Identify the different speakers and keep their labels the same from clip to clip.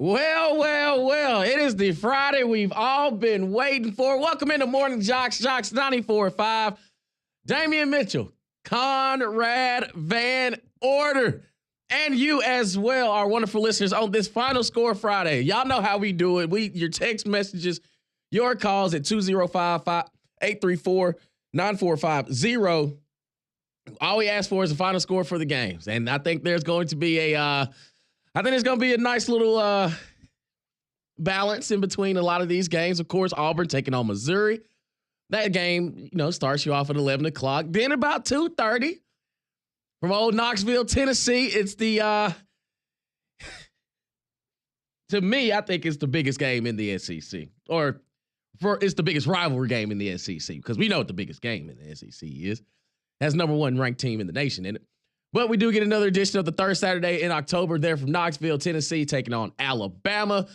Speaker 1: Well. It is the Friday we've all been waiting for. Welcome into Morning JOX, JOX 94.5. Damian Mitchell, Conrad Van Order, and you as well, our wonderful listeners, on this Final Score Friday. Y'all know how we do it. Your text messages, your calls at 205-834-9450. All we ask for is the final score for the games. And I think there's going to be a nice little balance in between a lot of these games. Of course, Auburn taking on Missouri. That game, starts you off at 11 o'clock. Then about 2:30 from old Knoxville, Tennessee. It's the, to me, I think it's the biggest game in the SEC. It's the biggest rivalry game in the SEC because we know what the biggest game in the SEC is. That's number one ranked team in the nation in it. But we do get another edition of the third Saturday in October there from Knoxville, Tennessee, taking on Alabama.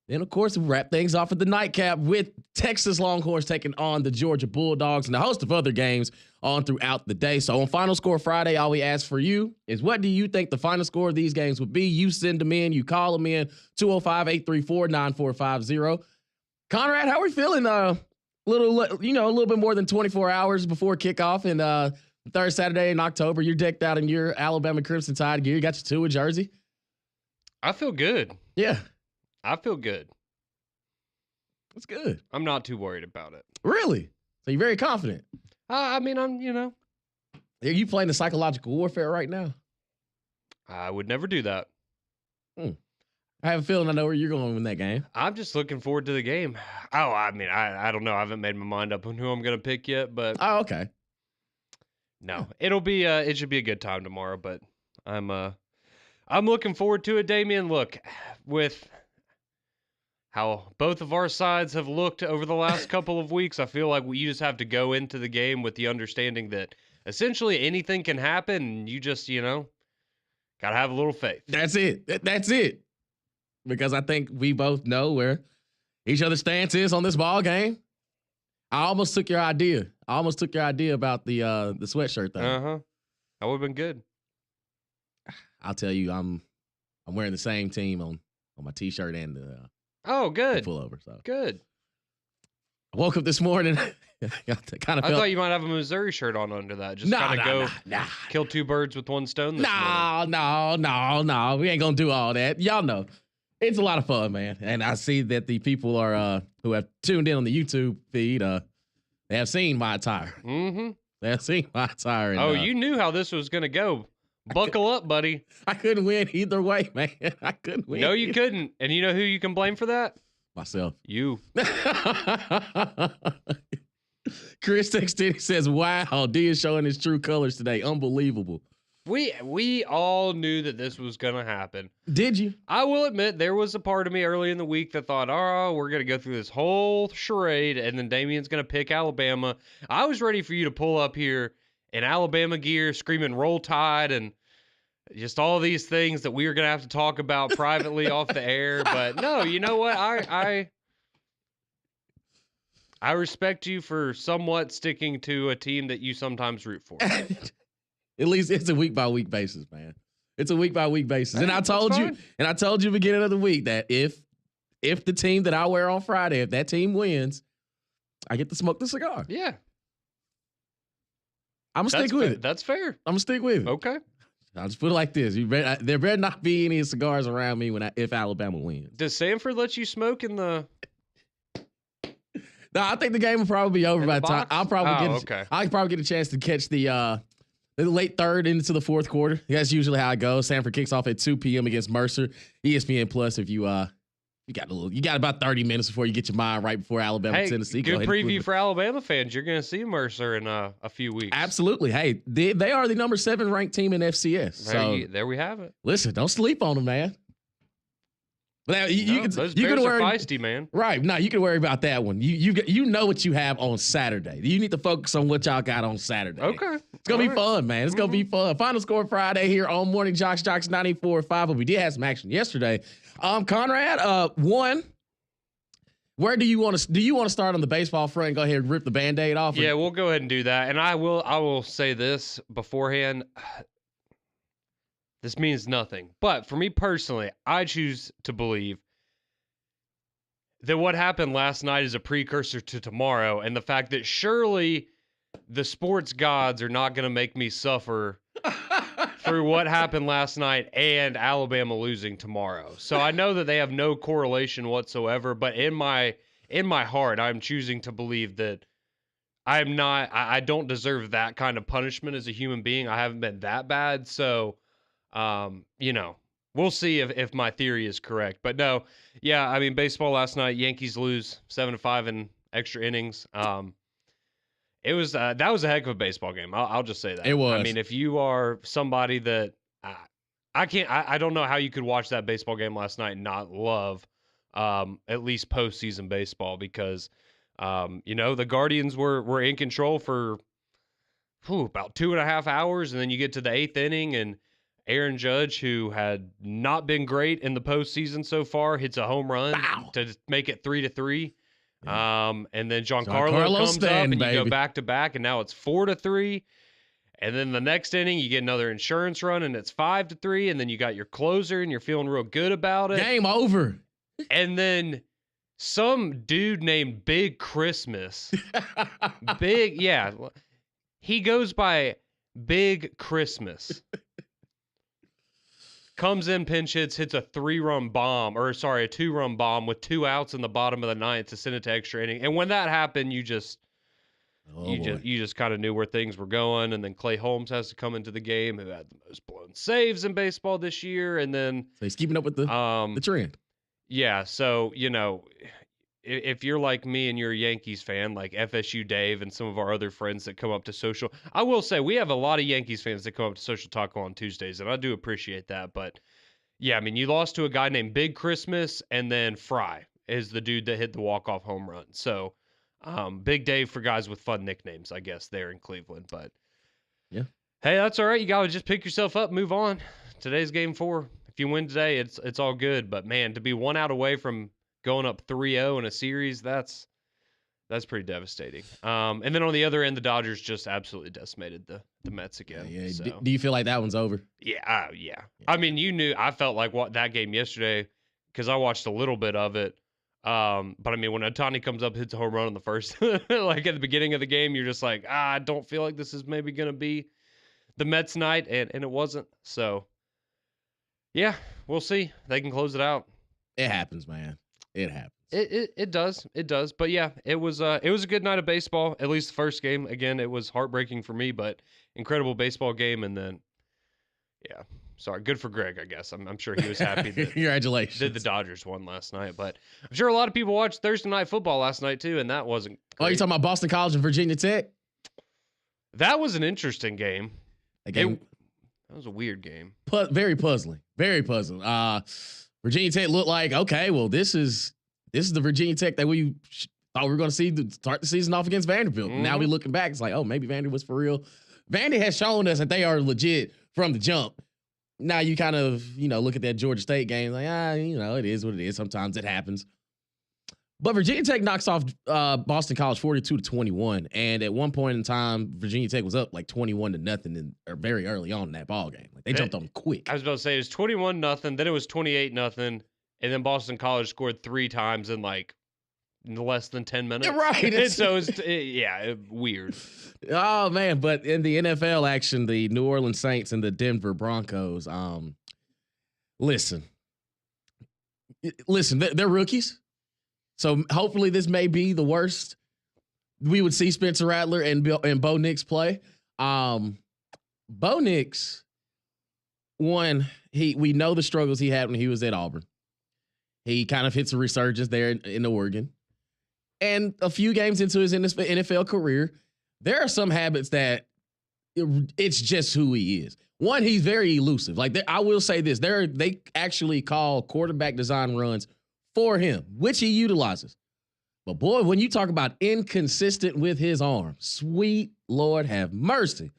Speaker 1: Then, of course, we wrap things off at the nightcap with Texas Longhorns taking on the Georgia Bulldogs and a host of other games on throughout the day. So on Final Score Friday, all we ask for you is what do you think the final score of these games would be? You send them in. You call them in, 205-834-9450. Conrad, how are we feeling? A little bit more than 24 hours before kickoff and the third Saturday in October. You're decked out in your Alabama Crimson Tide gear. You got your Tua jersey.
Speaker 2: I feel good.
Speaker 1: Yeah.
Speaker 2: I feel good.
Speaker 1: That's good.
Speaker 2: I'm not too worried about it.
Speaker 1: Really? So you're very confident?
Speaker 2: Are
Speaker 1: you playing the psychological warfare right now?
Speaker 2: I would never do that.
Speaker 1: I have a feeling I know where you're going in that game.
Speaker 2: I'm just looking forward to the game. I don't know. I haven't made my mind up on who I'm going to pick yet, but.
Speaker 1: Oh, okay.
Speaker 2: No, it should be a good time tomorrow, but I'm looking forward to it, Damian. Look, with how both of our sides have looked over the last couple of weeks, I feel like you just have to go into the game with the understanding that essentially anything can happen, and you just, got to have a little faith.
Speaker 1: That's it. Because I think we both know where each other's stance is on this ball game. I almost took your idea. about the sweatshirt thing.
Speaker 2: Uh-huh. That would have been good.
Speaker 1: I'll tell you, I'm wearing the same team on my T-shirt and the
Speaker 2: good
Speaker 1: pullover. So
Speaker 2: good.
Speaker 1: I woke up this morning. I
Speaker 2: thought you might have a Missouri shirt on under that. Just kill two birds with one stone.
Speaker 1: No. We ain't gonna do all that. Y'all know it's a lot of fun, man. And I see that the people are who have tuned in on the YouTube feed. They have seen my attire.
Speaker 2: Mm-hmm.
Speaker 1: They have seen my attire. And,
Speaker 2: you knew how this was gonna go. Buckle up, buddy.
Speaker 1: I couldn't win either way, man. I couldn't win.
Speaker 2: No, you couldn't. And you know who you can blame for that?
Speaker 1: Myself.
Speaker 2: You.
Speaker 1: Chris texted, he says, wow, D is showing his true colors today. Unbelievable.
Speaker 2: We all knew that this was going to happen.
Speaker 1: Did you?
Speaker 2: I will admit, there was a part of me early in the week that thought, we're going to go through this whole charade, and then Damian's going to pick Alabama. I was ready for you to pull up here in Alabama gear, screaming Roll Tide, and just all these things that we were going to have to talk about privately off the air. But no, you know what? I respect you for somewhat sticking to a team that you sometimes root for.
Speaker 1: At least it's a week-by-week basis, man. It's a week-by-week basis. And I told you beginning of the week that if the team that I wear on Friday, if that team wins, I get to smoke the cigar.
Speaker 2: Yeah.
Speaker 1: I'm going to stick with it.
Speaker 2: That's fair.
Speaker 1: I'm going to stick with it.
Speaker 2: Okay.
Speaker 1: I'll just put it like this. There better not be any cigars around me if Alabama wins.
Speaker 2: Does Sanford let you smoke in the...
Speaker 1: No, I think the game will probably be over by the time. I'll probably get a chance to catch the late third into the fourth quarter. That's usually how it goes. Sanford kicks off at 2 p.m. against Mercer. ESPN Plus, if you got about 30 minutes before you get your mind right before Alabama, Tennessee.
Speaker 2: Good preview for Alabama fans. You're going to see Mercer in a few weeks.
Speaker 1: Absolutely. Hey, they are the number 7 ranked team in FCS. So
Speaker 2: there we have it.
Speaker 1: Listen, don't sleep on them, man. Now,
Speaker 2: those Bears are feisty, man.
Speaker 1: Right. No, you can worry about that one. You know what you have on Saturday. You need to focus on what y'all got on Saturday.
Speaker 2: Okay.
Speaker 1: It's going to be fun, man. It's going to be fun. Final Score Friday here on Morning JOX, JOX 94.5. But we did have some action yesterday. Conrad, one, where do you want to start on the baseball front and go ahead and rip the Band-Aid off?
Speaker 2: Yeah, we'll go ahead and do that. And I will say this beforehand. This means nothing. But for me personally, I choose to believe that what happened last night is a precursor to tomorrow, and the fact that surely the sports gods are not going to make me suffer through what happened last night and Alabama losing tomorrow. So I know that they have no correlation whatsoever, but in my heart, I'm choosing to believe that I don't deserve that kind of punishment as a human being. I haven't been that bad. So, we'll see if my theory is correct. But no, yeah, I mean, baseball last night, Yankees lose 7-5 in extra innings. It was that was a heck of a baseball game. I'll just say that.
Speaker 1: It was.
Speaker 2: I mean, if you are somebody that I don't know how you could watch that baseball game last night and not love at least postseason baseball because the Guardians were in control for about 2.5 hours, and then you get to the 8th inning, and Aaron Judge, who had not been great in the postseason so far, hits a home run to make it 3-3. Yeah. And then Giancarlo comes up, and you go back to back, and now it's 4-3. And then the next inning, you get another insurance run, and it's 5-3. And then you got your closer, and you're feeling real good about it.
Speaker 1: Game over.
Speaker 2: And then some dude named Big Christmas, he goes by Big Christmas. Comes in, pinch hits a 2-run bomb with 2 outs in the bottom of the 9th to send it to extra inning. And when that happened, you just kind of knew where things were going. And then Clay Holmes has to come into the game, who had the most blown saves in baseball this year. And then
Speaker 1: so he's keeping up with the trend.
Speaker 2: Yeah, so if you're like me and you're a Yankees fan, like FSU Dave and some of our other friends that come up to social, I will say we have a lot of Yankees fans that come up to Social Taco on Tuesdays, and I do appreciate that. But yeah, I mean, you lost to a guy named Big Christmas, and then Fry is the dude that hit the walk-off home run. So Big Dave for guys with fun nicknames, I guess, there in Cleveland. But
Speaker 1: yeah,
Speaker 2: hey, that's all right. You got to just pick yourself up, move on. Today's game 4. If you win today, it's all good. But man, to be 1 out away from going up 3-0 in a series, that's pretty devastating. And then on the other end, the Dodgers just absolutely decimated the Mets again.
Speaker 1: Yeah.
Speaker 2: So.
Speaker 1: Do you feel like that one's over?
Speaker 2: Yeah. I mean, I felt like that game yesterday because I watched a little bit of it. But I mean, when Ohtani comes up, hits a home run in the first, like at the beginning of the game, you're just like, I don't feel like this is maybe going to be the Mets night, and it wasn't. So, yeah, we'll see. They can close it out.
Speaker 1: It happens, man. It happens.
Speaker 2: It does. But yeah, it was a good night of baseball. At least the first game. Again, it was heartbreaking for me, but incredible baseball game. And then, yeah, sorry, good for Greg. I guess I'm sure he was happy. That
Speaker 1: Congratulations.
Speaker 2: Did the Dodgers won last night? But I'm sure a lot of people watched Thursday Night Football last night too, and that wasn't great.
Speaker 1: Oh, you're talking about Boston College and Virginia Tech?
Speaker 2: That was an interesting game.
Speaker 1: That
Speaker 2: was a weird game.
Speaker 1: Very puzzling. Very puzzling. Virginia Tech looked like, okay, well, this is the Virginia Tech that we thought we were going to see to start the season off against Vanderbilt. Mm-hmm. Now we looking back, it's like, oh, maybe Vandy was for real. Vandy has shown us that they are legit from the jump. Now you kind of, look at that Georgia State game, like, it is what it is. Sometimes it happens. But Virginia Tech knocks off Boston College 42-21, and at one point in time, Virginia Tech was up like 21-0 or very early on in that ball game. Like they jumped on them quick.
Speaker 2: I was about to say it was 21-0, then it was 28-0, and then Boston College scored 3 times in like less than 10 minutes.
Speaker 1: Yeah, right.
Speaker 2: So it's weird.
Speaker 1: Oh man! But in the NFL action, the New Orleans Saints and the Denver Broncos. Listen, they're rookies. So hopefully this may be the worst we would see Spencer Rattler and Bo Nix play. Bo Nix, we know the struggles he had when he was at Auburn. He kind of hits a resurgence there in Oregon. And a few games into his NFL career, there are some habits that it's just who he is. One, he's very elusive. Like I will say this, they actually call quarterback design runs for him, which he utilizes. But boy, when you talk about inconsistent with his arm, sweet Lord have mercy.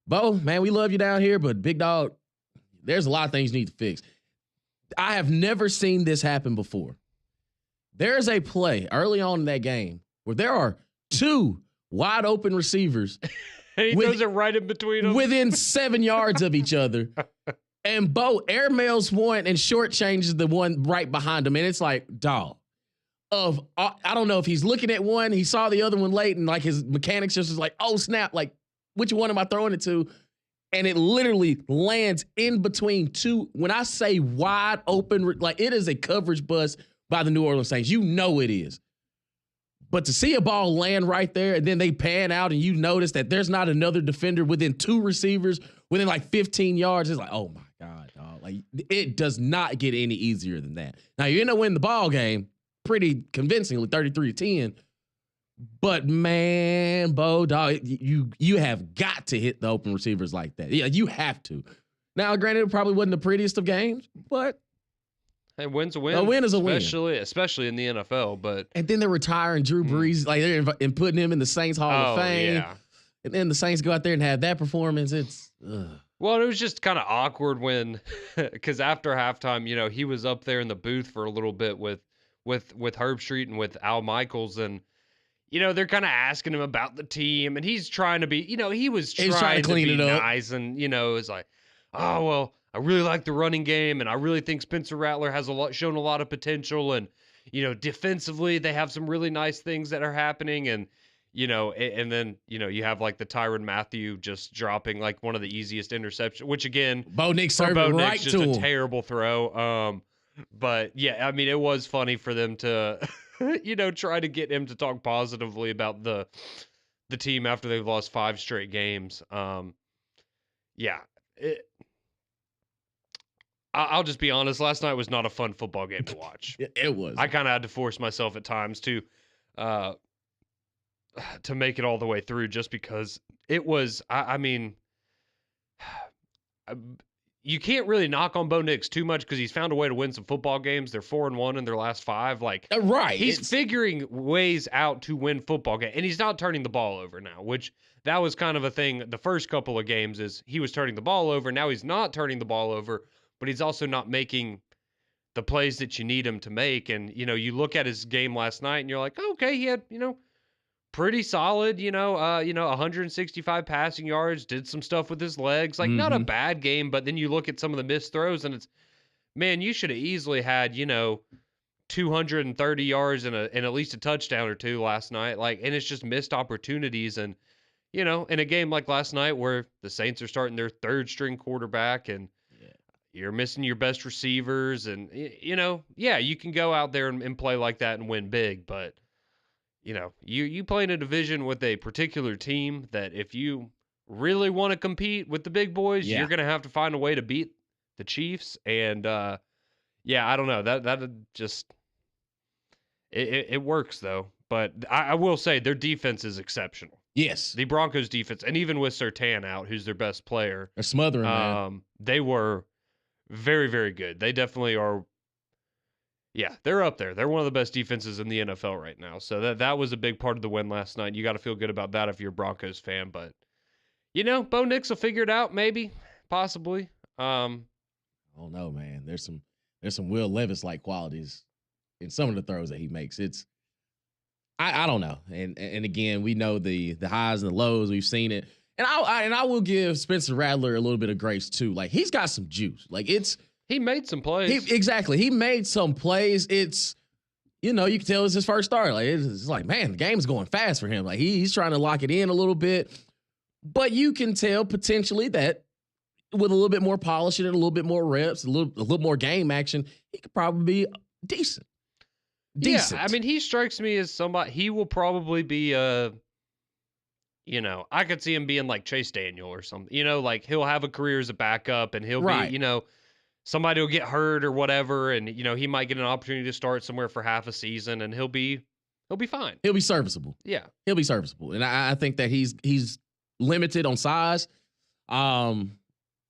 Speaker 1: Bo, man, we love you down here, but big dog, there's a lot of things you need to fix. I have never seen this happen before. There's a play early on in that game where there are 2 wide open receivers.
Speaker 2: He throws it right in between them.
Speaker 1: Within 7 yards of each other. And Bo airmails one and short changes the one right behind him. And it's like, dog. I don't know if he's looking at one, he saw the other one late, and like his mechanics just was like, oh snap, like which one am I throwing it to? And it literally lands in between two. When I say wide open, like it is a coverage bust by the New Orleans Saints. You know it is. But to see a ball land right there and then they pan out and you notice that there's not another defender within two receivers within like 15 yards, it's like, oh my God, dog. Like it does not get any easier than that. Now you end up winning the ball game pretty convincingly, 33-10. But man, Bo, dog, you have got to hit the open receivers like that. Yeah, you have to. Now, granted, it probably wasn't the prettiest of games, but
Speaker 2: hey, win's a win.
Speaker 1: A win is a win,
Speaker 2: especially in the NFL. But
Speaker 1: and then they're retiring Drew Brees, like they're and putting him in the Saints Hall of Fame.
Speaker 2: Yeah.
Speaker 1: And then the Saints go out there and have that performance. It's
Speaker 2: well, it was just kind of awkward when, because after halftime, you know, he was up there in the booth for a little bit with Herb Street and with Al Michaels, and you know they're kind of asking him about the team, and he's trying to be, you know, he was trying to clean it up, nice, and you know, it's like, oh well, I really like the running game, and I really think Spencer Rattler has shown a lot of potential, and you know, defensively they have some really nice things that are happening, and you know, and then you know you have like the Tyrann Mathieu just dropping like one of the easiest interceptions, which again,
Speaker 1: Bo Nix served it right
Speaker 2: just
Speaker 1: to
Speaker 2: a
Speaker 1: him.
Speaker 2: Terrible throw. But yeah, I mean, it was funny for them to, you know, try to get him to talk positively about the team after they've lost 5 straight games. Yeah, I'll just be honest. Last night was not a fun football game to watch.
Speaker 1: It was.
Speaker 2: I kind of had to force myself at times to make it all the way through, just because it was. I mean. You can't really knock on Bo Nix too much because he's found a way to win some football games. They're 4-1 in their last 5. Like,
Speaker 1: right,
Speaker 2: he's figuring ways out to win football games, and he's not turning the ball over now. Which that was kind of a thing. The first couple of games is he was turning the ball over. Now he's not turning the ball over, but he's also not making the plays that you need him to make. And you know, you look at his game last night, and you're like, oh, okay, he had pretty solid, 165 passing yards, did some stuff with his legs, like not a bad game, but then you look at some of the missed throws and it's, man, you should have easily had, 230 yards and at least a touchdown or two last night. Like, and it's just missed opportunities. And, in a game like last night where the Saints are starting their 3rd string quarterback and you're missing your best receivers and, you can go out there and play like that and win big, but you play in a division with a particular team that if you really want to compete with the big boys, you're going to have to find a way to beat the Chiefs. And, I don't know. That just it works, though. But I will say their defense is exceptional.
Speaker 1: Yes.
Speaker 2: The Broncos' defense, and even with Surtain out, who's their best player.
Speaker 1: They're smothering, man.
Speaker 2: They were very, very good. They definitely are. Yeah, they're up there. They're one of the best defenses in the NFL right now. So that was a big part of the win last night. You got to feel good about that if you're a Broncos fan. But, Bo Nix will figure it out, maybe, possibly.
Speaker 1: I don't know, man. There's some Will Levis-like qualities in some of the throws that he makes. I don't know. And again, we know the highs and the lows. We've seen it. And I will give Spencer Rattler a little bit of grace, too. Like, he's got some juice. Like,
Speaker 2: he made some plays.
Speaker 1: Exactly. He made some plays. It's, you can tell it's his first start. Like, it's like, man, the game's going fast for him. Like, he's trying to lock it in a little bit. But you can tell potentially that with a little bit more polishing and a little bit more reps, a little more game action, he could probably be decent.
Speaker 2: Yeah, I mean, he strikes me as somebody, he will probably be I could see him being like Chase Daniel or something. Like he'll have a career as a backup and he'll be, somebody will get hurt or whatever, and he might get an opportunity to start somewhere for half a season, and he'll be fine.
Speaker 1: He'll be serviceable.
Speaker 2: Yeah,
Speaker 1: he'll be serviceable, and I think that he's limited on size.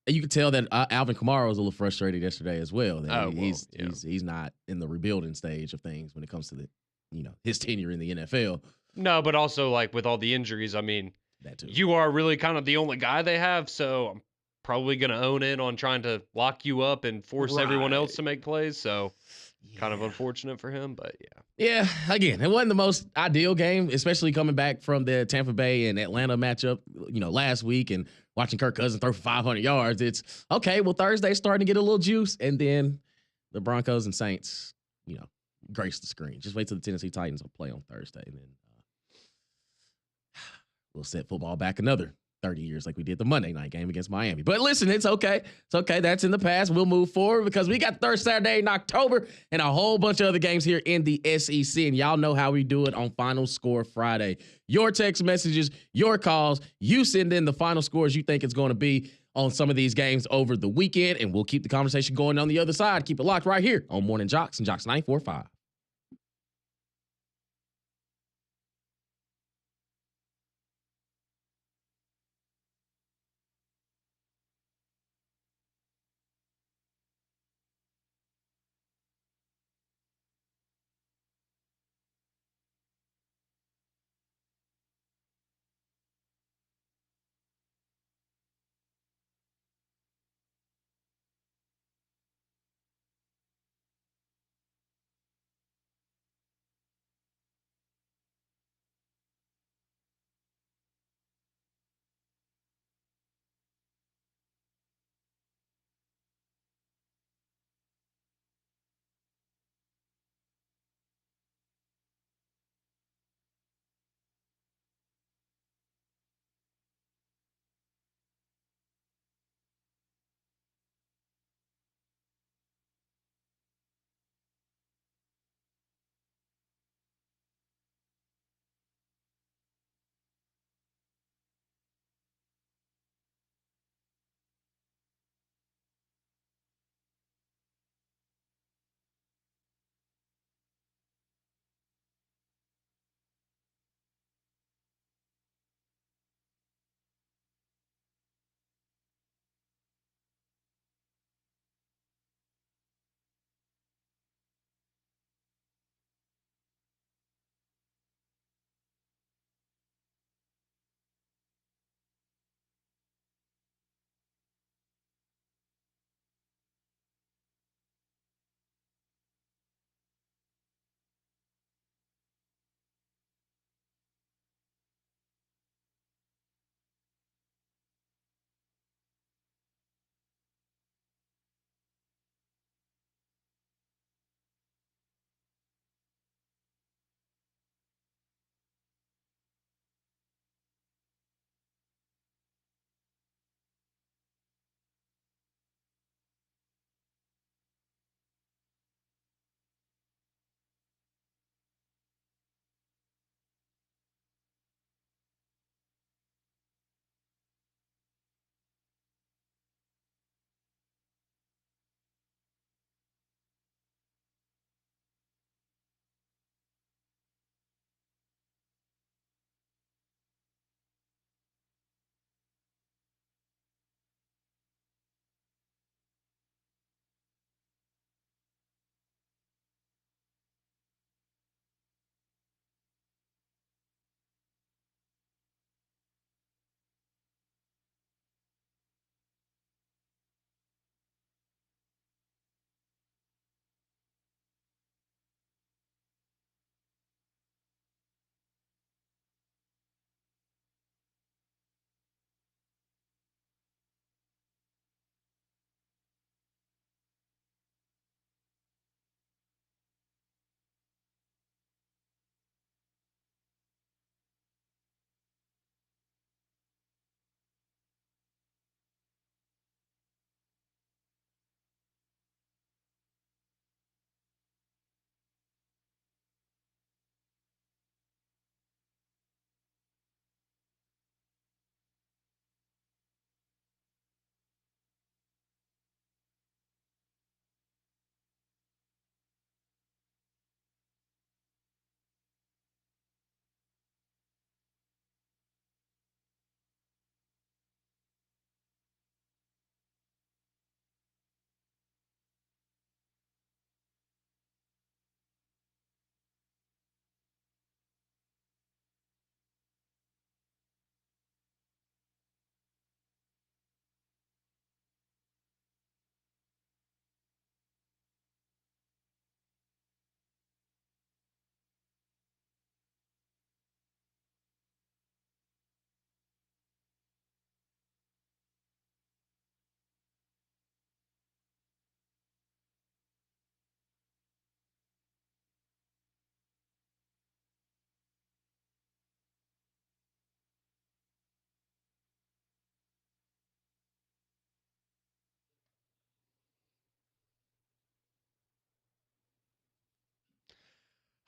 Speaker 1: You could tell that Alvin Kamara was a little frustrated yesterday as well. That he's not in the rebuilding stage of things when it comes to the his tenure in the NFL.
Speaker 2: No, but also like with all the injuries, I mean,
Speaker 1: that too.
Speaker 2: You are really kind of the only guy they have, so I'm probably going to own in on trying to lock you up and force everyone else to make plays. So kind of unfortunate for him, but yeah.
Speaker 1: Yeah, again, it wasn't the most ideal game, especially coming back from the Tampa Bay and Atlanta matchup, last week and watching Kirk Cousins throw for 500 yards. It's okay. Well, Thursday's starting to get a little juice, and then the Broncos and Saints, grace the screen. Just wait till the Tennessee Titans will play on Thursday, and then we'll set football back another 30 years like we did the Monday night game against Miami. But listen, it's okay. It's okay. That's in the past. We'll move forward because we got third Saturday in October and a whole bunch of other games here in the SEC. And y'all know how we do it on Final Score Friday. Your text messages, your calls, you send in the final scores you think it's going to be on some of these games over the weekend, and we'll keep the conversation going on the other side. Keep it locked right here on Morning JOX and JOX 945.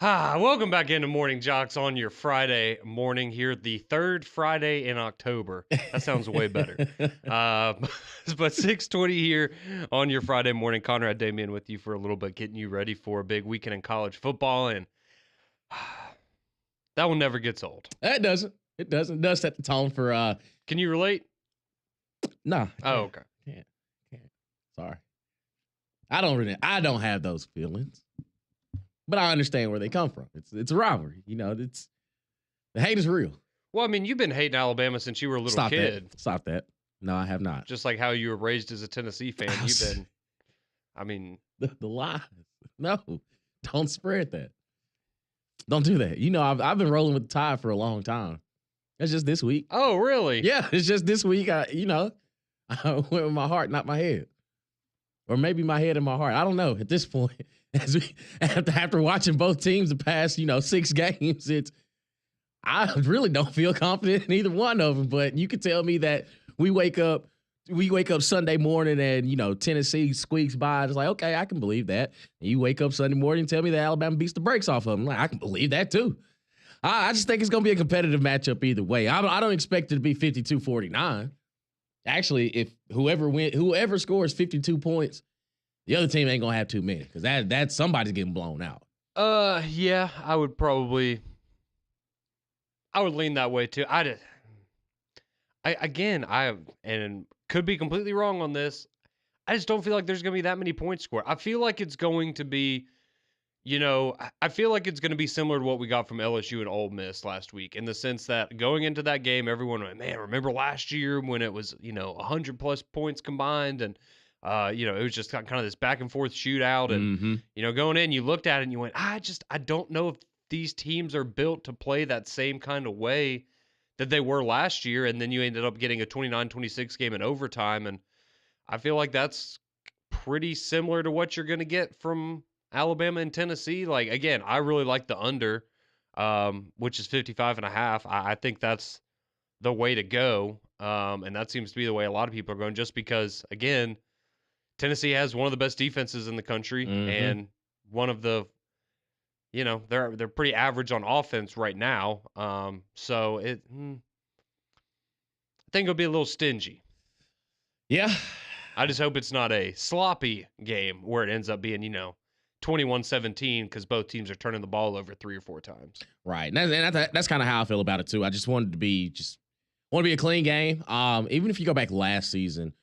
Speaker 2: Welcome back into Morning Jocks on your Friday morning here, the third Friday in October. That sounds way better. But 6:20 here on your Friday morning. Conrad Damian with you for a little bit, getting you ready for a big weekend in college football, and that one never gets old.
Speaker 1: It doesn't. It doesn't. It does set the tone for.
Speaker 2: Can you relate?
Speaker 1: Nah.
Speaker 2: Oh, okay.
Speaker 1: Can't. Sorry. I don't have those feelings. But I understand where they come from. It's a rivalry. You know, the hate is real.
Speaker 2: Well, I mean, you've been hating Alabama since you were a little kid.
Speaker 1: Stop that. No, I have not.
Speaker 2: Just like how you were raised as a Tennessee fan. You've been, I mean.
Speaker 1: The lies. No, don't spread that. Don't do that. You know, I've been rolling with the Tide for a long time. It's just this week.
Speaker 2: Oh, really?
Speaker 1: Yeah, it's just this week. I went with my heart, not my head. Or maybe my head and my heart. I don't know at this point. After watching both teams the past, 6 games, I really don't feel confident in either one of them. But you could tell me that we wake up Sunday morning and Tennessee squeaks by. It's like, okay, I can believe that. And you wake up Sunday morning and tell me that Alabama beats the brakes off of them. Like, I can believe that too. I just think it's going to be a competitive matchup either way. I don't expect it to be 52-49. Actually, if whoever scores 52 points, the other team ain't gonna have too many because that's somebody's getting blown out.
Speaker 2: Yeah, I would lean that way too. I could be completely wrong on this. I just don't feel like there's gonna be that many points scored. I feel like it's going to be, I feel like it's gonna be similar to what we got from LSU and Ole Miss last week, in the sense that going into that game, everyone went, man, remember last year when it was 100+ points combined and. It was just kind of this back and forth shootout. And, going in, you looked at it and you went, I don't know if these teams are built to play that same kind of way that they were last year. And then you ended up getting a 29-26 game in overtime. And I feel like that's pretty similar to what you're going to get from Alabama and Tennessee. Like, again, I really like the under, which is 55.5. I think that's the way to go. And that seems to be the way a lot of people are going, just because, again, Tennessee has one of the best defenses in the country, and one of the, they're pretty average on offense right now. So I think it'll be a little stingy.
Speaker 1: Yeah.
Speaker 2: I just hope it's not a sloppy game where it ends up being, 21-17 because both teams are turning the ball over 3 or 4 times.
Speaker 1: Right. And that's kind of how I feel about it too. I just wanted to be a clean game. Even if you go back last season,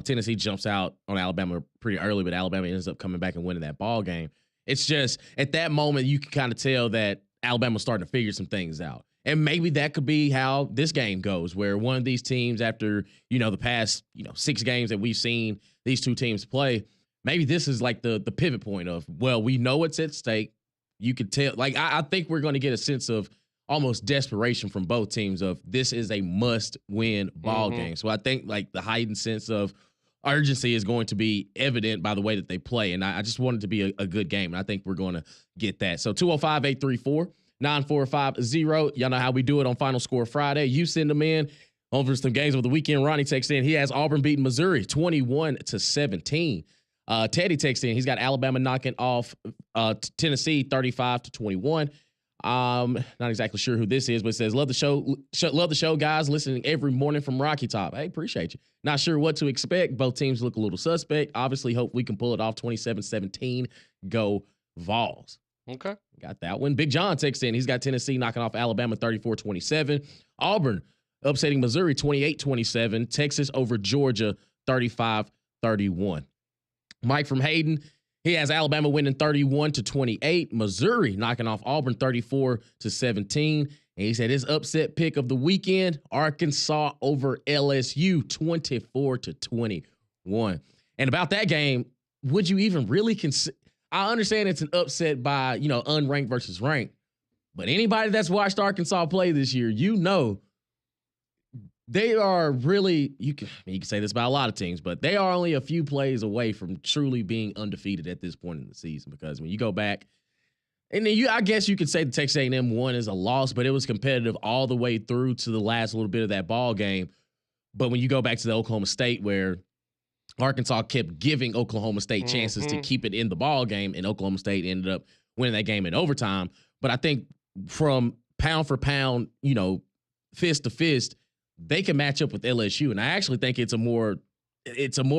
Speaker 1: Tennessee jumps out on Alabama pretty early, but Alabama ends up coming back and winning that ball game. It's just at that moment you can kind of tell that Alabama's starting to figure some things out. And maybe that could be how this game goes, where one of these teams, after, the past, 6 games that we've seen these two teams play, maybe this is like the pivot point of, well, we know what's at stake. You could tell, like, I think we're going to get a sense of almost desperation from both teams of this is a must-win ball game. So I think like the heightened sense of urgency is going to be evident by the way that they play. And I just want it to be a good game. And I think we're going to get that. So 205-834-9450. Y'all know how we do it on Final Score Friday. You send them in over some games of the weekend. Ronnie texts in. He has Auburn beating Missouri 21-17. Teddy texts in. He's got Alabama knocking off Tennessee 35-21. Not exactly sure who this is, but it says, love the show, guys. Listening every morning from Rocky Top. Hey, appreciate you. Not sure what to expect. Both teams look a little suspect. Obviously, hope we can pull it off. 27-17. Go Vols.
Speaker 2: Okay.
Speaker 1: Got that one. Big John texts in. He's got Tennessee knocking off Alabama 34-27. Auburn upsetting Missouri 28-27. Texas over Georgia 35-31. Mike from Hayden. He has Alabama winning 31-28. Missouri knocking off Auburn 34-17. And he said his upset pick of the weekend, Arkansas over LSU 24-21. And about that game, would you even really consider? I understand it's an upset by, unranked versus ranked. But anybody that's watched Arkansas play this year, they are really, you can say this about a lot of teams, but they are only a few plays away from truly being undefeated at this point in the season. Because when you go back, and then I guess you could say the Texas A&M one is a loss, but it was competitive all the way through to the last little bit of that ball game. But when you go back to the Oklahoma State, where Arkansas kept giving Oklahoma State chances to keep it in the ball game, and Oklahoma State ended up winning that game in overtime. But I think from pound for pound, fist to fist, they can match up with LSU. And I actually think it's a more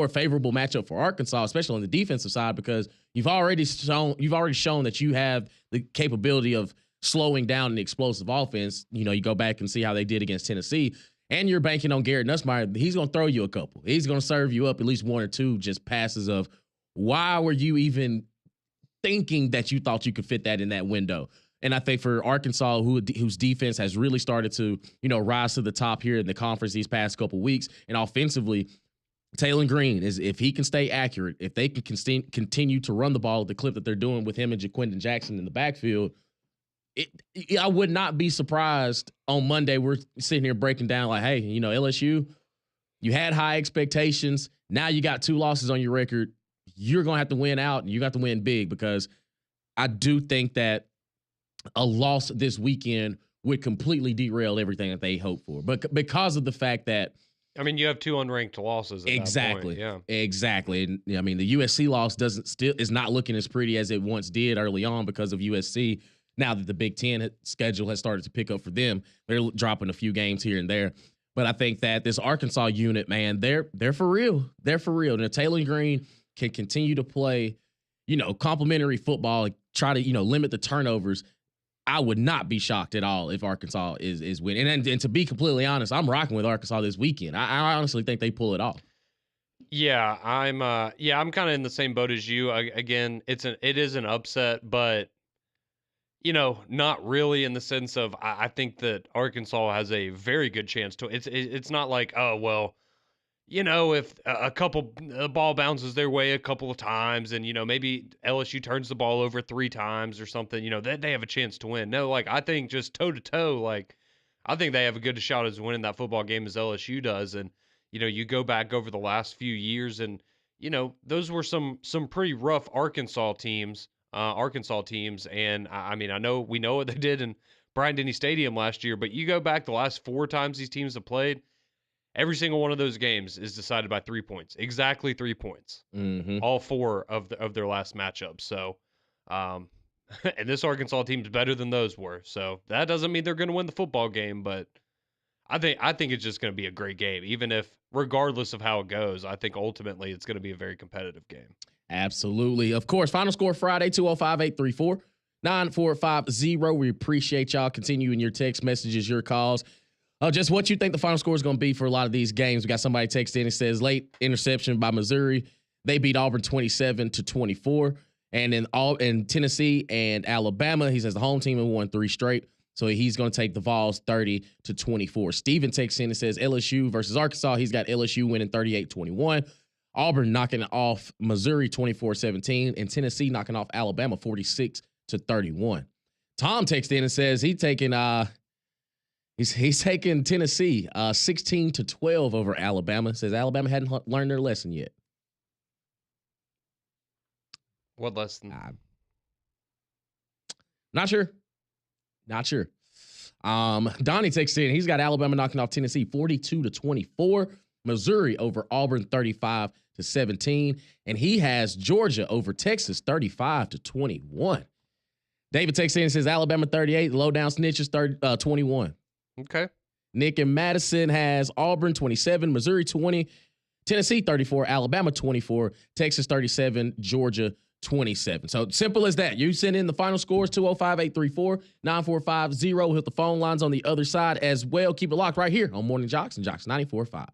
Speaker 1: favorable matchup for Arkansas, especially on the defensive side, because you've already shown that you have the capability of slowing down an explosive offense. You go back and see how they did against Tennessee, and you're banking on Garrett Nussmeier. He's going to throw you a couple. He's going to serve you up at least one or two just passes of, why were you even thinking that you thought you could fit that in that window? And I think for Arkansas, whose defense has really started to, rise to the top here in the conference these past couple weeks, and offensively, Taylor Green, if he can stay accurate, if they can continue to run the ball at the clip that they're doing with him and Jaquindon Jackson in the backfield, I would not be surprised on Monday we're sitting here breaking down like, hey, LSU, you had high expectations. Now you got 2 losses on your record. You're going to have to win out, and you got to win big, because I do think that a loss this weekend would completely derail everything that they hope for. But because of the fact that,
Speaker 2: I mean, you have 2 unranked losses.
Speaker 1: Exactly.
Speaker 2: That point. Yeah.
Speaker 1: Exactly. And I mean, the USC loss is not looking as pretty as it once did early on because of USC. Now that the Big Ten schedule has started to pick up for them, they're dropping a few games here and there. But I think that this Arkansas unit, man, they're for real. They're for real. And if Taylor Green can continue to play, complimentary football, try to, limit the turnovers, I would not be shocked at all if Arkansas is winning. And to be completely honest, I'm rocking with Arkansas this weekend. I honestly think they pull it off.
Speaker 2: Yeah, I'm kind of in the same boat as you. Again, it is an upset, but not really, in the sense of I think that Arkansas has a very good chance to. It's not like, oh well, if a ball bounces their way a couple of times, and maybe LSU turns the ball over 3 times or something, they have a chance to win. No, like, I think just toe to toe, like, I think they have a good shot as winning that football game as LSU does. And you go back over the last few years, and those were some pretty rough Arkansas teams. And I mean, we know what they did in Bryant-Denny Stadium last year, but you go back the last 4 times these teams have played, every single one of those games is decided by 3 points. Exactly 3 points.
Speaker 1: Mm-hmm.
Speaker 2: All 4 of their last matchups. So, and this Arkansas team's better than those were. So that doesn't mean they're going to win the football game, but I think it's just going to be a great game. Even if, regardless of how it goes, I think ultimately it's going to be a very competitive game.
Speaker 1: Absolutely. Of course, final score Friday, 205-834-9450. We appreciate y'all continuing your text messages, your calls. Just what you think the final score is going to be for a lot of these games. We got somebody text in and says late interception by Missouri. They beat Auburn 27-24. And in Tennessee and Alabama, he says the home team have won 3 straight. So he's going to take the Vols 30-24. Steven texts in and says LSU versus Arkansas. He's got LSU winning 38-21. Auburn knocking off Missouri 24-17. And Tennessee knocking off Alabama 46-31. Tom texts in and says he's taking Tennessee 16-12 over Alabama. Says Alabama hadn't learned their lesson yet.
Speaker 2: What lesson?
Speaker 1: Not sure. Donnie texts in. He's got Alabama knocking off Tennessee 42-24. Missouri over Auburn 35-17. And he has Georgia over Texas 35-21. David texts in and says Alabama 38. Low down snitches 21.
Speaker 2: Okay.
Speaker 1: Nick and Madison has Auburn 27, Missouri 20, Tennessee 34, Alabama 24, Texas 37, Georgia 27. So simple as that. You send in the final scores, 205-834-9450. Hit the phone lines on the other side as well. Keep it locked right here on Morning JOX and JOX 94.5.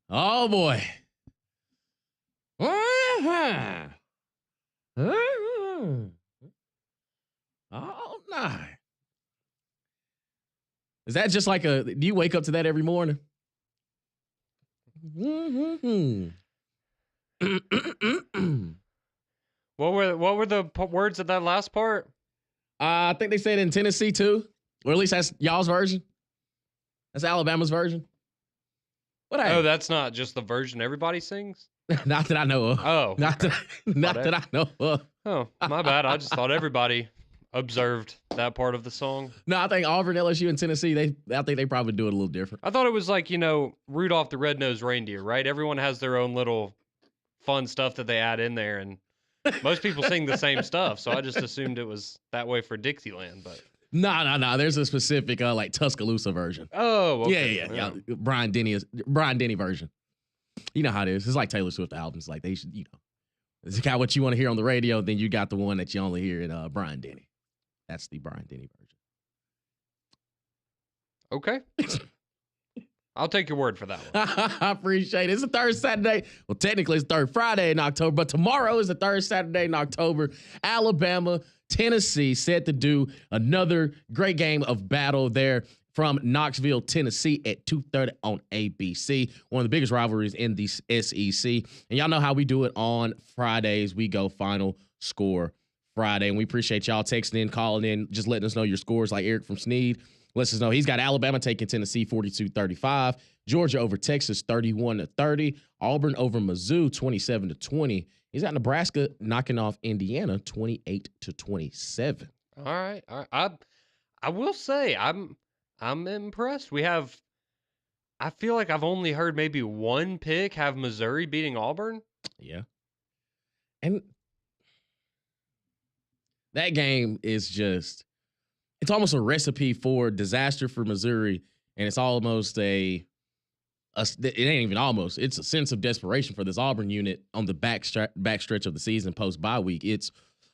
Speaker 1: Oh boy. Uh-huh. Uh-huh. Oh no. Is that just like do you wake up to that every morning? Mm-hmm.
Speaker 2: What were the words of that last part?
Speaker 1: I think they said in Tennessee too, or at least that's y'all's version. That's Alabama's version. What?
Speaker 2: Oh, that's not just the version everybody sings?
Speaker 1: Not that I know of.
Speaker 2: Oh.
Speaker 1: Not
Speaker 2: okay.
Speaker 1: that I know of.
Speaker 2: Oh, my bad. I just thought everybody observed that part of the song.
Speaker 1: No, I think Auburn, LSU, and Tennessee, I think they probably do it a little different.
Speaker 2: I thought it was like, Rudolph the Red-Nosed Reindeer, right? Everyone has their own little fun stuff that they add in there, and most people sing the same stuff, so I just assumed it was that way for Dixieland, but...
Speaker 1: No. There's a specific, like, Tuscaloosa version.
Speaker 2: Oh, okay.
Speaker 1: Yeah. Brian Denny version. You know how it is. It's like Taylor Swift albums. Like, they should, it's kind of what you want to hear on the radio, then you got the one that you only hear in Brian Denny. That's the Brian Denny version.
Speaker 2: Okay. I'll take your word for that one.
Speaker 1: I appreciate it. It's the third Saturday. Well, technically, it's the third Friday in October, but tomorrow is the third Saturday in October. Alabama, Tennessee set to do another great game of battle there from Knoxville, Tennessee at 2:30 on ABC. One of the biggest rivalries in the SEC. And y'all know how we do it on Fridays. We go final score Friday. And we appreciate y'all texting in, calling in, just letting us know your scores, like Eric from Sneed. Lets us know he's got Alabama taking Tennessee 42-35, Georgia over Texas 31-30, Auburn over Mizzou 27-20. He's got Nebraska knocking off Indiana 28-27.
Speaker 2: All right. I will say I'm impressed. I feel like I've only heard maybe one pick have Missouri beating Auburn.
Speaker 1: Yeah. And that game is just, it's almost a recipe for disaster for Missouri, and it's almost it ain't even almost, it's a sense of desperation for this Auburn unit on the backstretch of the season post-bye week. It's,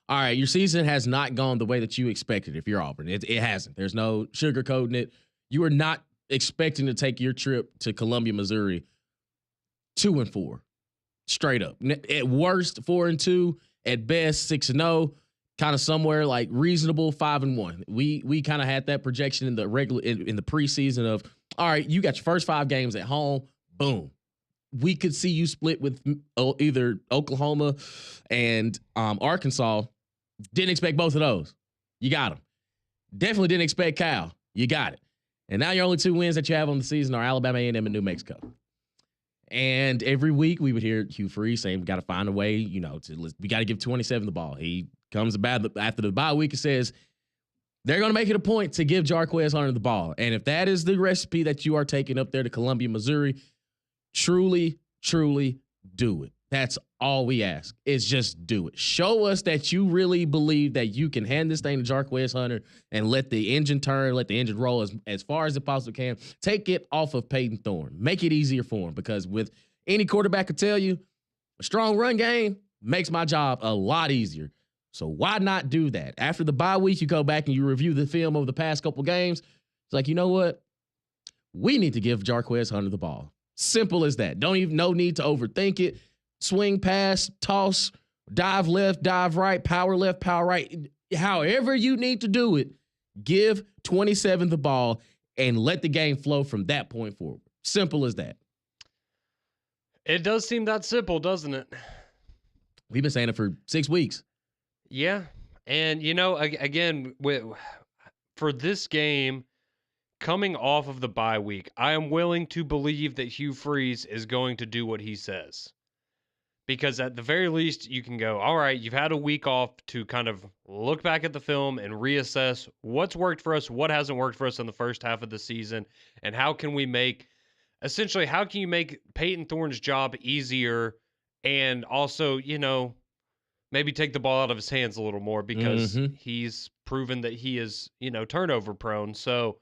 Speaker 1: all right, your season has not gone the way that you expected if you're Auburn. It hasn't. There's no sugarcoating it. You are not expecting to take your trip to Columbia, Missouri 2-4, straight up. At worst, 4-2. At best, 6-0. Kind of somewhere like reasonable 5-1. We kind of had that projection in the in the preseason of, all right, you got your first 5 games at home. Boom. We could see you split with either Oklahoma and Arkansas. Didn't expect both of those. You got them. Definitely didn't expect Cal. You got it. And now your only 2 wins that you have on the season are Alabama A&M and New Mexico. And every week we would hear Hugh Freeze saying we got to find a way, we got to give 27 the ball. He comes after the bye week and says they're going to make it a point to give Jarquez Hunter the ball. And if that is the recipe that you are taking up there to Columbia, Missouri, truly, truly do it. That's all we ask is just do it. Show us that you really believe that you can hand this thing to Jarquez Hunter and let the engine turn, let the engine roll as far as it possibly can. Take it off of Peyton Thorne. Make it easier for him, because with any quarterback could tell you, a strong run game makes my job a lot easier. So why not do that? After the bye week, you go back and you review the film over the past couple games. It's like, you know what? We need to give Jarquez Hunter the ball. Simple as that. No need to overthink it. Swing, pass, toss, dive left, dive right, power left, power right. However you need to do it, give 27 the ball and let the game flow from that point forward. Simple as that.
Speaker 2: It does seem that simple, doesn't it?
Speaker 1: We've been saying it for 6 weeks.
Speaker 2: Yeah. And, again, for this game, coming off of the bye week, I am willing to believe that Hugh Freeze is going to do what he says. Because at the very least, you can go, all right, you've had a week off to kind of look back at the film and reassess what's worked for us, what hasn't worked for us in the first half of the season, and how can you make Peyton Thorne's job easier, and also, maybe take the ball out of his hands a little more, because he's proven that he is, turnover prone. So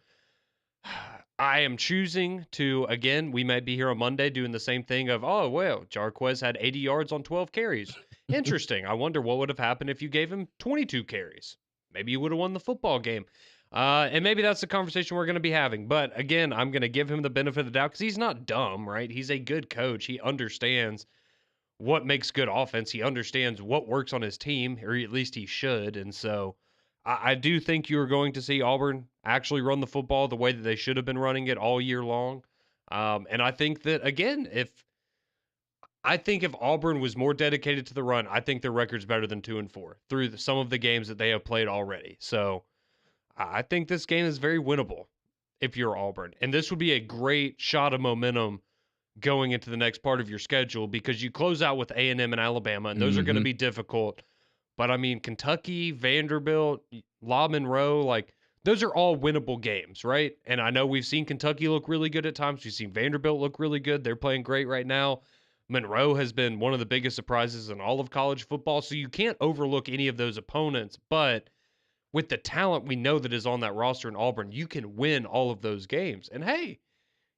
Speaker 2: I am choosing to, again, we might be here on Monday doing the same thing of, oh, well, Jarquez had 80 yards on 12 carries. Interesting. I wonder what would have happened if you gave him 22 carries. Maybe you would have won the football game. And maybe that's the conversation we're going to be having. But again, I'm going to give him the benefit of the doubt because he's not dumb, right? He's a good coach. He understands what makes good offense. He understands what works on his team, or at least he should. And so I do think you're going to see Auburn actually run the football the way that they should have been running it all year long. And I think that, again, if Auburn was more dedicated to the run, I think their record's better than 2-4 through some of the games that they have played already. So I think this game is very winnable if you're Auburn. And this would be a great shot of momentum going into the next part of your schedule because you close out with A&M and Alabama, and those are going to be difficult. But, I mean, Kentucky, Vanderbilt, La Monroe, like, those are all winnable games, right? And I know we've seen Kentucky look really good at times. We've seen Vanderbilt look really good. They're playing great right now. Monroe has been one of the biggest surprises in all of college football, so you can't overlook any of those opponents. But with the talent we know that is on that roster in Auburn, you can win all of those games. And, hey,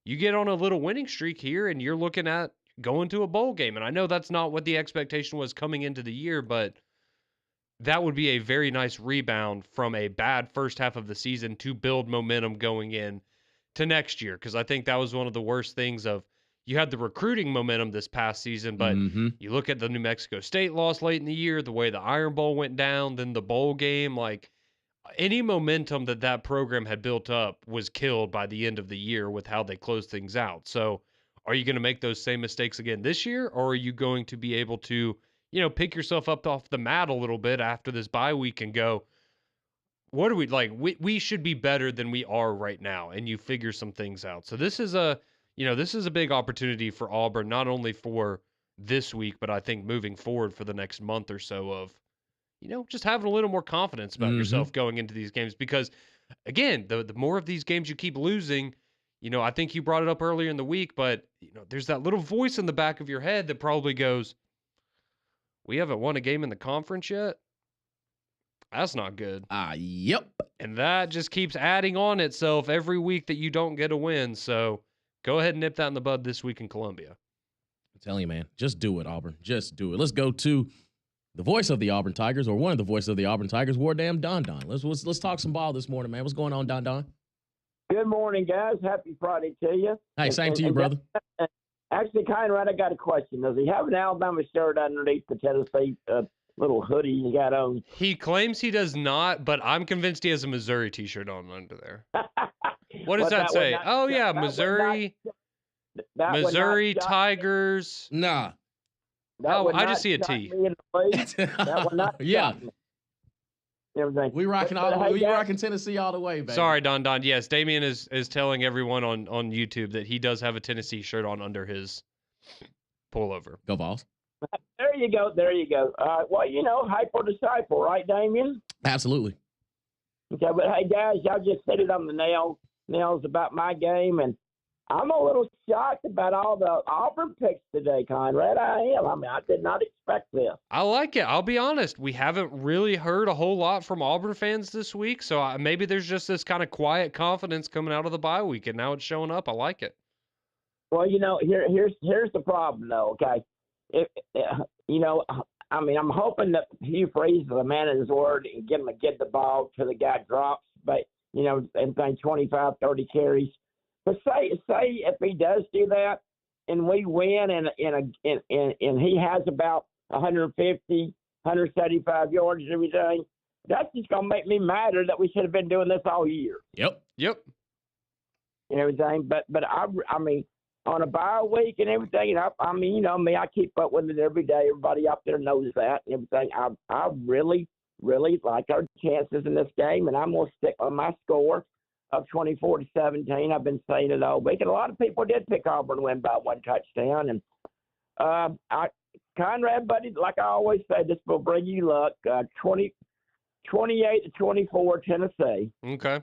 Speaker 2: you get on a little winning streak here and you're looking at going to a bowl game. And I know that's not what the expectation was coming into the year, but that would be a very nice rebound from a bad first half of the season to build momentum going in to next year. Because I think that was one of the worst things of you had the recruiting momentum this past season, but you look at the New Mexico State loss late in the year, the way the Iron Bowl went down, then the bowl game, like any momentum that program had built up was killed by the end of the year with how they closed things out. So are you going to make those same mistakes again this year, or are you going to be able to, pick yourself up off the mat a little bit after this bye week and go, what are we like? We should be better than we are right now. And you figure some things out. So this is a big opportunity for Auburn, not only for this week, but I think moving forward for the next month or so of, just having a little more confidence about yourself going into these games. Because, again, the more of these games you keep losing, I think you brought it up earlier in the week, but, there's that little voice in the back of your head that probably goes, we haven't won a game in the conference yet? That's not good.
Speaker 1: Yep.
Speaker 2: And that just keeps adding on itself every week that you don't get a win. So go ahead and nip that in the bud this week in Columbia.
Speaker 1: I'm telling you, man, just do it, Auburn. Just do it. Let's go to the voice of the Auburn Tigers, or one of the voices of the Auburn Tigers, Wardam Don Don. Let's talk some ball this morning, man. What's going on, Don Don?
Speaker 3: Good morning, guys. Happy Friday to you.
Speaker 1: Hey, same to you, brother.
Speaker 3: Actually, Conrad, I got a question. Does he have an Alabama shirt underneath the Tennessee little hoodie he got on?
Speaker 2: He claims he does not, but I'm convinced he has a Missouri T-shirt on under there. What does that say? Missouri. Missouri Tigers.
Speaker 1: Nah.
Speaker 2: I just see a T.
Speaker 3: That would not
Speaker 1: yeah.
Speaker 3: Everything.
Speaker 1: We rocking Tennessee all the way, baby.
Speaker 2: Sorry, Don Don. Yes, Damian is telling everyone on YouTube that he does have a Tennessee shirt on under his pullover.
Speaker 1: Go Vols.
Speaker 3: There you go. Well, hyper disciple, right, Damian?
Speaker 1: Absolutely.
Speaker 3: Okay, but hey, guys, y'all just hit it on the nails about my game, and I'm a little shocked about all the Auburn picks today, Conrad. I am. I mean, I did not expect this.
Speaker 2: I like it. I'll be honest. We haven't really heard a whole lot from Auburn fans this week, so maybe there's just this kind of quiet confidence coming out of the bye week, and now it's showing up. I like it.
Speaker 3: Well, here's the problem, though, okay? I'm hoping that Hugh Freeze is a man of his word and get the ball till the guy drops, but, and think 25, 30 carries. But say if he does do that, and we win, and he has about 150, 175 yards and everything, that's just gonna make me madder that we should have been doing this all year.
Speaker 1: Yep.
Speaker 3: And everything, but I mean, on a bye week and everything, I mean, me, I keep up with it every day. Everybody out there knows that and everything. I really, really like our chances in this game, and I'm gonna stick on my score of 24-17. I've been saying it all week, and a lot of people did pick Auburn to win by one touchdown. And Conrad, buddy, like I always say, this will bring you luck. 28-24 Tennessee.
Speaker 2: Okay.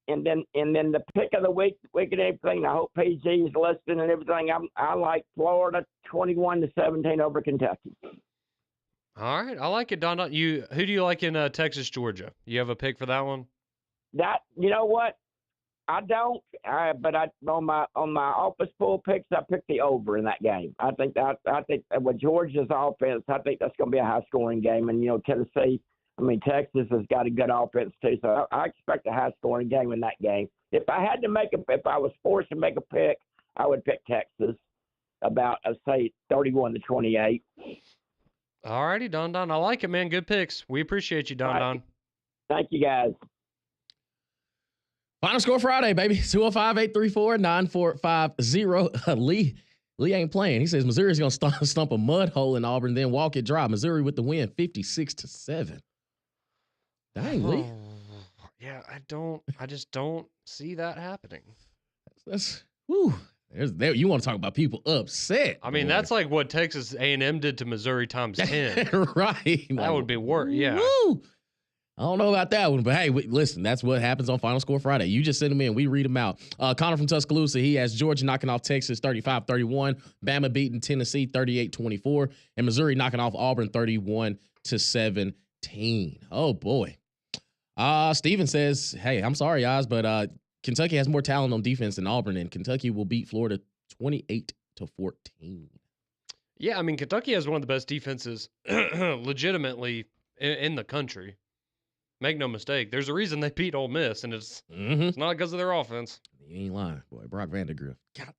Speaker 3: And then the pick of the week and everything. I hope PG is listening and everything. I like Florida 21-17 over Kentucky.
Speaker 2: All right, I like it, Don. Who do you like in Texas, Georgia? You have a pick for that one?
Speaker 3: That, you know what? I don't. But on my office pool picks, I picked the over in that game. I think with Georgia's offense, I think that's going to be a high scoring game. And Tennessee, I mean, Texas has got a good offense too, so I expect a high-scoring game in that game. If I was forced to make a pick, I would pick Texas about, say, 31-28.
Speaker 2: All righty, Don. I like it, man. Good picks. We appreciate you, Don.
Speaker 3: Right. Thank you, guys.
Speaker 1: Final score Friday, baby. 205-834-9450. Lee ain't playing. He says Missouri's going to stump a mud hole in Auburn, then walk it dry. Missouri with the win, 56-7. Dang, Lee.
Speaker 2: Yeah, I just don't see that happening.
Speaker 1: That's whew. You want to talk about people upset.
Speaker 2: I mean, that's like what Texas A&M did to Missouri times 10.
Speaker 1: Right.
Speaker 2: That would be worse. Yeah.
Speaker 1: Woo. I don't know about that one, but hey, listen, that's what happens on Final Score Friday. You just send them in. We read them out. Connor from Tuscaloosa, he has Georgia knocking off Texas 35-31, Bama beating Tennessee 38-24, and Missouri knocking off Auburn 31-17. Oh, boy. Steven says, hey, I'm sorry, guys, but Kentucky has more talent on defense than Auburn, and Kentucky will beat Florida 28-14.
Speaker 2: Yeah, I mean, Kentucky has one of the best defenses legitimately in the country. Make no mistake. There's a reason they beat Ole Miss, and it's not because of their offense.
Speaker 1: You ain't lying, boy. Brock Vandegrift. God,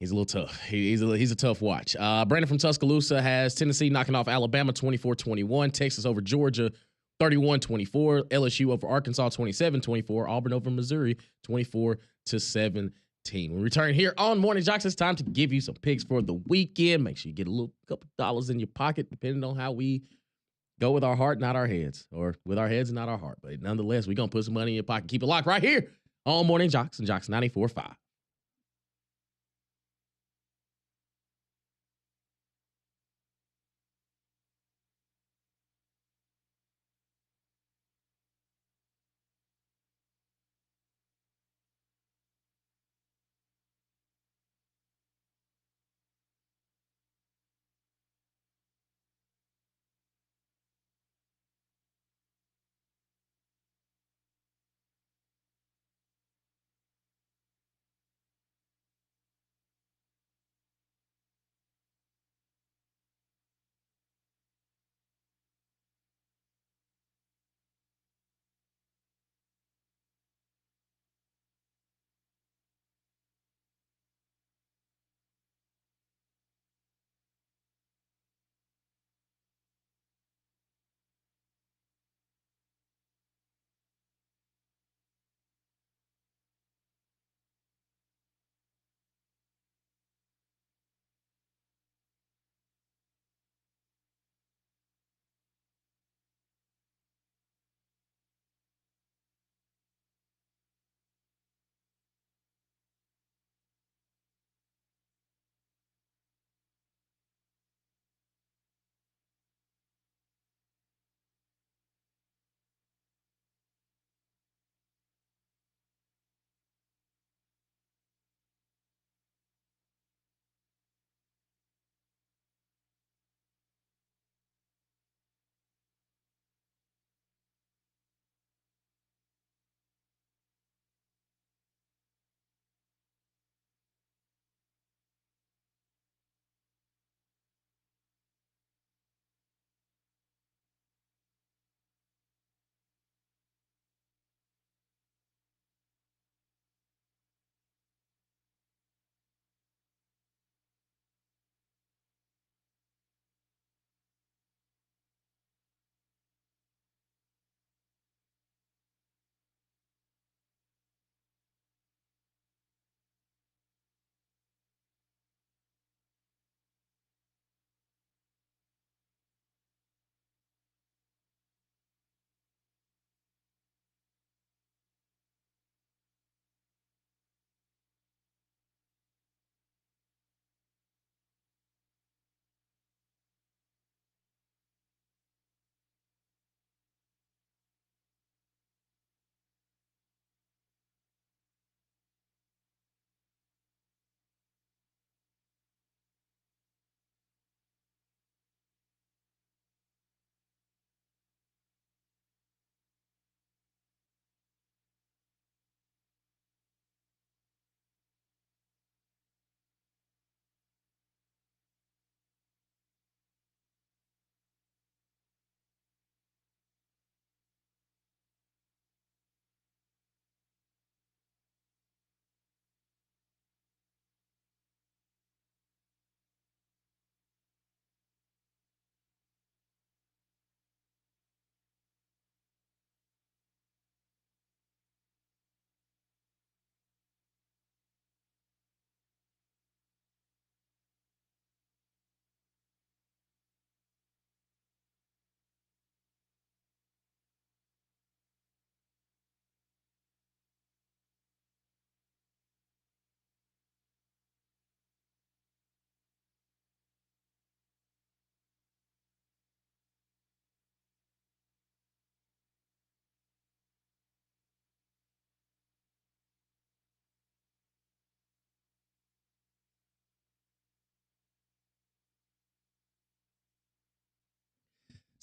Speaker 1: he's a little tough. He's a tough watch. Brandon from Tuscaloosa has Tennessee knocking off Alabama 24-21, Texas over Georgia 31-24, LSU over Arkansas 27-24, Auburn over Missouri 24-17. We return here on Morning JOX. It's time to give you some picks for the weekend. Make sure you get a couple dollars in your pocket, depending on how we go with our heart, not our heads, or with our heads and not our heart. But nonetheless, we're going to put some money in your pocket. Keep it locked right here on Morning JOX and JOX 94.5.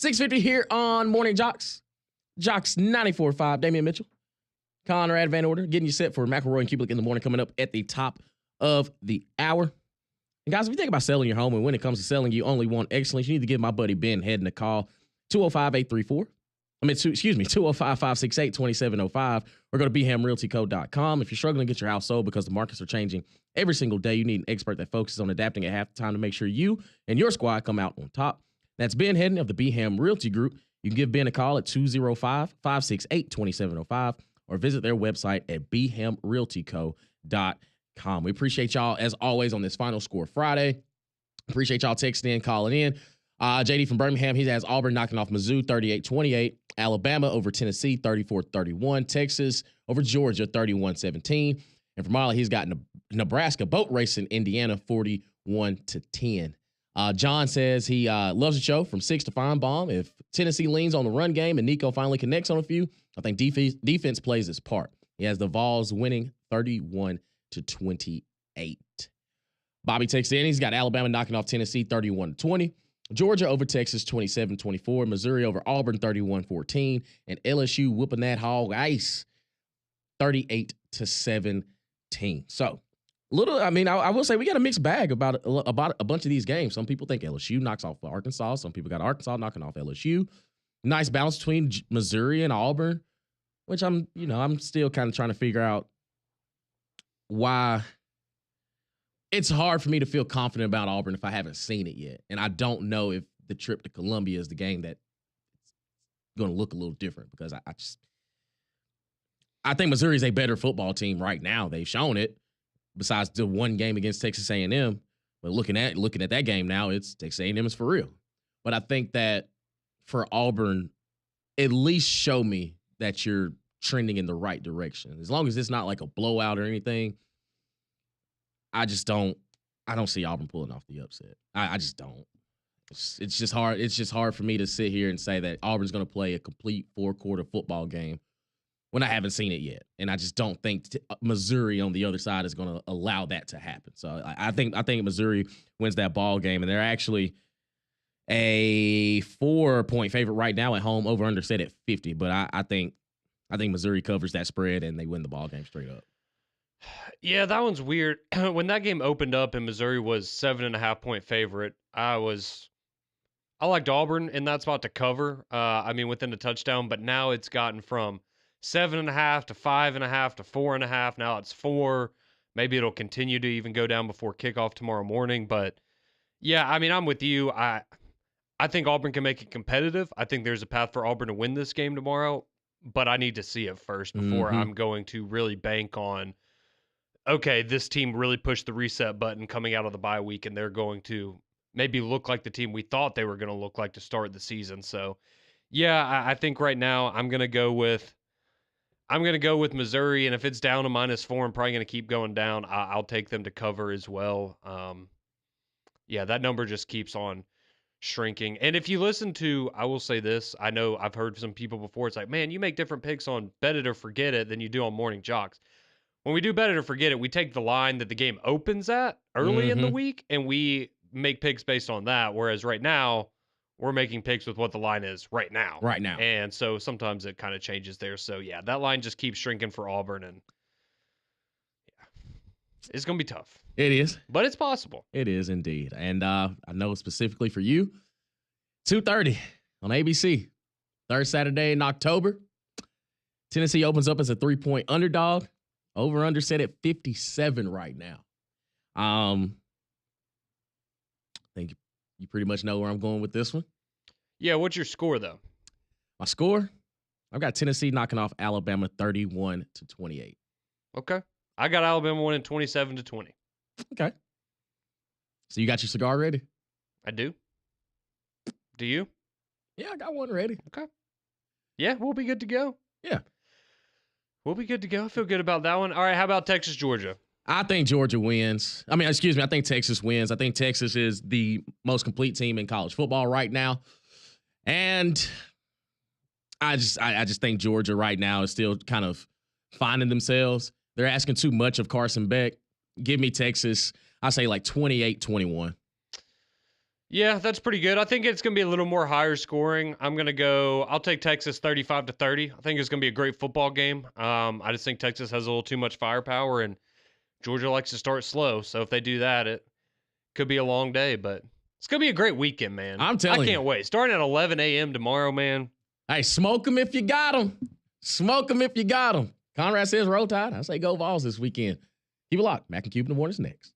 Speaker 1: 6:50 here on Morning JOX. JOX 94.5. Damian Mitchell, Conrad Van Order, getting you set for McElroy and Kublik in the morning, coming up at the top of the hour. And guys, if you think about selling your home, and when it comes to selling, you only want excellence, you need to give my buddy Ben Hedden a call. 205-568-2705, or go to bhamrealtyco.com. If you're struggling to get your house sold because the markets are changing every single day, you need an expert that focuses on adapting at half the time to make sure you and your squad come out on top. That's Ben Hedden of the BHAM Realty Group. You can give Ben a call at 205-568-2705 or visit their website at bhamrealtyco.com. We appreciate y'all, as always, on this Final Score Friday. Appreciate y'all texting in, calling in. JD from Birmingham, he has Auburn knocking off Mizzou 38-28. Alabama over Tennessee 34-31. Texas over Georgia 31-17. And from Molly, he's got Nebraska boat racing Indiana 41-10. John says he loves the show from 6 to Feinbaum. If Tennessee leans on the run game and Nico finally connects on a few, I think defense plays its part. He has the Vols winning 31-28. Bobby texts in. He's got Alabama knocking off Tennessee 31-20. Georgia over Texas 27-24. Missouri over Auburn 31-14. And LSU whooping that hog ice 38-17. So, I will say we got a mixed bag about a bunch of these games. Some people think LSU knocks off Arkansas. Some people got Arkansas knocking off LSU. Nice balance between Missouri and Auburn, which I'm still kind of trying to figure out why. It's hard for me to feel confident about Auburn if I haven't seen it yet. And I don't know if the trip to Columbia is the game that's going to look a little different, because I think Missouri is a better football team right now. They've shown it, besides the one game against Texas A&M. But looking at that game now, it's Texas A&M is for real. But I think that for Auburn, at least show me that you're trending in the right direction. As long as it's not like a blowout or anything, I don't see Auburn pulling off the upset. I just don't. It's just hard. It's just hard for me to sit here and say that Auburn's going to play a complete 4-quarter football game when I haven't seen it yet. And I just don't think Missouri on the other side is going to allow that to happen. So I think Missouri wins that ball game, and they're actually a 4-point favorite right now at home, over under set at 50. But I think Missouri covers that spread and they win the ball game straight up.
Speaker 2: Yeah, that one's weird. When that game opened up and Missouri was 7.5-point favorite, I liked Auburn in that spot to cover. Within a touchdown, but now it's gotten from 7.5 to 5.5 to 4.5. Now it's 4. Maybe it'll continue to even go down before kickoff tomorrow morning. But yeah, I'm with you. I think Auburn can make it competitive. I think there's a path for Auburn to win this game tomorrow, but I need to see it first before I'm going to really bank on, okay, this team really pushed the reset button coming out of the bye week, and they're going to maybe look like the team we thought they were going to look like to start the season. So, yeah, I think right now I'm going to go with Missouri, and if it's down to -4, I'm probably going to keep going down. I'll take them to cover as well. That number just keeps on shrinking. And if you listen to, I will say this, I know I've heard some people before, it's like, man, you make different picks on Bet It or Forget It than you do on Morning JOX. When we do Bet It or Forget It, we take the line that the game opens at early in the week, and we make picks based on that. Whereas right now, we're making picks with what the line is right now.
Speaker 1: Right now.
Speaker 2: And so sometimes it kind of changes there. So, yeah, that line just keeps shrinking for Auburn, and it's going to be tough.
Speaker 1: It is.
Speaker 2: But it's possible.
Speaker 1: It is indeed. And I know specifically for you, 2:30 on ABC, third Saturday in October. Tennessee opens up as a 3-point underdog. Over under set at 57 right now. I think you pretty much know where I'm going with this one.
Speaker 2: Yeah, what's your score, though?
Speaker 1: My score? I've got Tennessee knocking off Alabama 31-28.
Speaker 2: Okay. I got Alabama winning 27-20.
Speaker 1: Okay. So you got your cigar ready?
Speaker 2: I do. Do you?
Speaker 1: Yeah, I got one ready.
Speaker 2: Okay. Yeah, we'll be good to go.
Speaker 1: Yeah.
Speaker 2: We'll be good to go. I feel good about that one. All right, how about Texas, Georgia?
Speaker 1: I think Georgia wins. I think Texas wins. I think Texas is the most complete team in college football right now. And I just think Georgia right now is still kind of finding themselves. They're asking too much of Carson Beck. Give me Texas. I say like 28-21.
Speaker 2: Yeah, that's pretty good. I think it's going to be a little more higher scoring. I'll take Texas 35-30. I think it's going to be a great football game. I just think Texas has a little too much firepower, and Georgia likes to start slow. So if they do that, it could be a long day, but it's going to be a great weekend, man.
Speaker 1: I'm telling you.
Speaker 2: I can't wait. Starting at 11 a.m. tomorrow, man.
Speaker 1: Hey, smoke them if you got them. Smoke them if you got them. Conrad says roll tide. I say go Vols this weekend. Keep it locked. Mac and Cube in the morning's next.